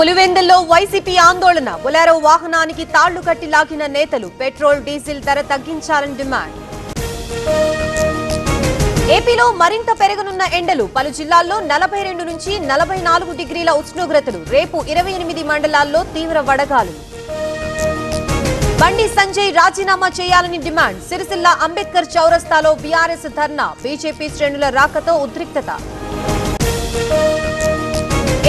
పులివెందుల్లో వైసీపీ ఆందోళన. బొలెరో వాహనానికి తాళ్లు కట్టి లాగిన నేతలు. పెట్రోల్ డీజిల్ ధర తగ్గించాలని డిమాండ్. ఏపీలో మరింత పెరగనున్న ఎండలు. పలు జిల్లాల్లో 42 నుంచి 44 డిగ్రీల ఉష్ణోగ్రతలు. రేపు 28 మండలాల్లో తీవ్ర వడగాలులు. బండి సంజయ్ రాజీనామా చేయాలని డిమాండ్. సిరిసిల్ల అంబేద్కర్ చౌరస్తాలో బీఆర్ఎస్ ధర్నా. బీజేపీ శ్రేణుల రాకతో ఉద్రిక్తత.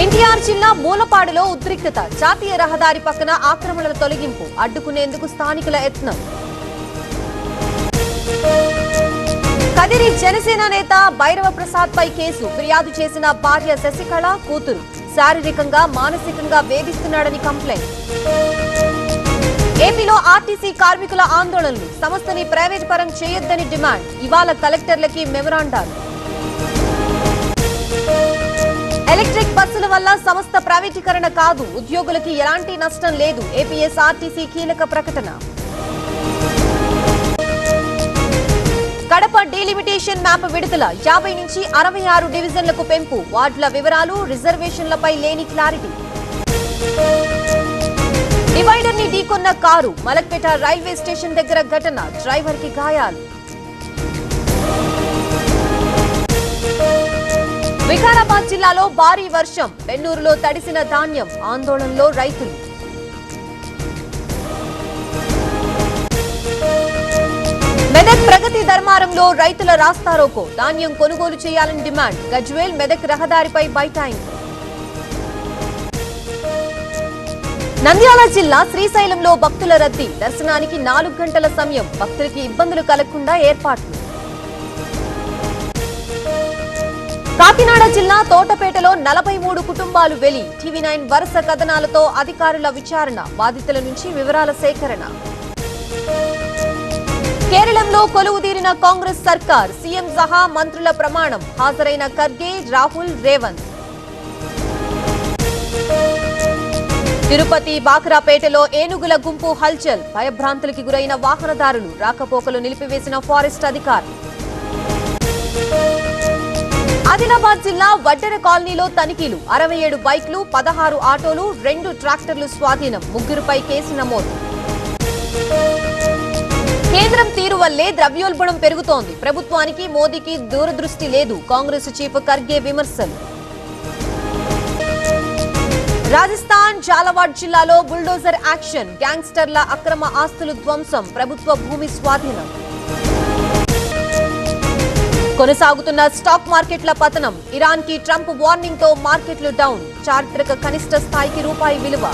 ఎన్టీఆర్ జిల్లా మూలపాడులో ఉద్రిక్తత. జాతీయ రహదారి పక్కన ఆక్రమణల తొలగింపు అడ్డుకునేందుకు స్థానికుల యత్నం. కదిరి జనసేన నేత భైరవ ప్రసాద్ పై కేసు. ఫిర్యాదు చేసిన భార్య శశికళ, కూతురు శారీరకంగా మానసికంగా వేధిస్తున్నాడని కంప్లైంట్. ఏపీలో ఆర్టీసీ కార్మికుల ఆందోళనలు. సంస్థని ప్రైవేట్ పరం చేయొద్దని డిమాండ్. ఇవాళ కలెక్టర్లకి మెమరాండాలు. ఎలక్ట్రిక్ బస్సుల వల్ల సంస్థ ప్రైవేటీకరణ కాదు, ఉద్యోగులకి ఎలాంటి నష్టం లేదు. ఏపీఎస్ఆర్టీసీ కీలక ప్రకటన. కడప డీలిమిటేషన్ మ్యాప్ విడుదల. 50 నుంచి 66 డివిజన్లకు పెంపు. వార్డుల వివరాలు, రిజర్వేషన్లపై లేని క్లారిటీ. డివైడర్ ని ఢీకొన్న కారు. మలక్పేట రైల్వే స్టేషన్ దగ్గర ఘటన. డ్రైవర్ కి గాయాలు. వికారాబాద్ జిల్లాలో భారీ వర్షం. బెన్నూరులో తడిసిన ధాన్యం. ఆందోళనలో రైతులు. మెదక్ ప్రగతి ధర్మారంలో రైతుల రాస్తారోకో. ధాన్యం కొనుగోలు చేయాలని డిమాండ్. గజ్వేల్ మెదక్ రహదారిపై బైఠాయింపు. నంద్యాల జిల్లా శ్రీశైలంలో భక్తుల రద్దీ. దర్శనానికి 4 గంటల సమయం. భక్తులకి ఇబ్బందులు కలగకుండా ఏర్పాట్లు. కాకినాడ జిల్లా తోటపేటలో 43 కుటుంబాలు వెలి. టీవీ9 వరుస కథనాలతో అధికారుల విచారణ. బాధితుల నుంచి వివరాల సేకరణ. కేరళంలో కొలువుదీరిన కాంగ్రెస్ సర్కార్. సీఎం సహా మంత్రుల ప్రమాణం. హాజరైన ఖర్గే, రాహుల్, రేవంత్. తిరుపతి బాక్రాపేటలో ఏనుగుల గుంపు హల్చల్. భయభ్రాంతులకి గురైన వాహనదారులు. రాకపోకలు నిలిపివేసిన ఫారెస్ట్ అధికారులు. ఆదిలాబాద్ జిల్లా వడ్డెర కాలనీలో తనిఖీలు. 67 బైక్లు, 16 ఆటోలు, 2 ట్రాక్టర్లు స్వాధీనం. 3పై కేసు నమోదు. కేంద్రం తీరు వల్లే ద్రవ్యోల్బణం పెరుగుతోంది. ప్రభుత్వానికి మోదీకి దూరదృష్టి లేదు. కాంగ్రెస్ చీఫ్ ఖర్గే విమర్శలు. రాజస్థాన్ జాలవాడ్ జిల్లాలో బుల్డోజర్ యాక్షన్. గ్యాంగ్స్టర్ల అక్రమ ఆస్తులు ధ్వంసం. ప్రభుత్వ భూమి స్వాధీనం. కొనసాగుతున్న స్టాక్ మార్కెట్ల పతనం. ఇరాన్ కి ట్రంప్ వార్నింగ్ తో మార్కెట్లు డౌన్. చారిత్రక కనిష్ట స్థాయికి రూపాయి విలువ.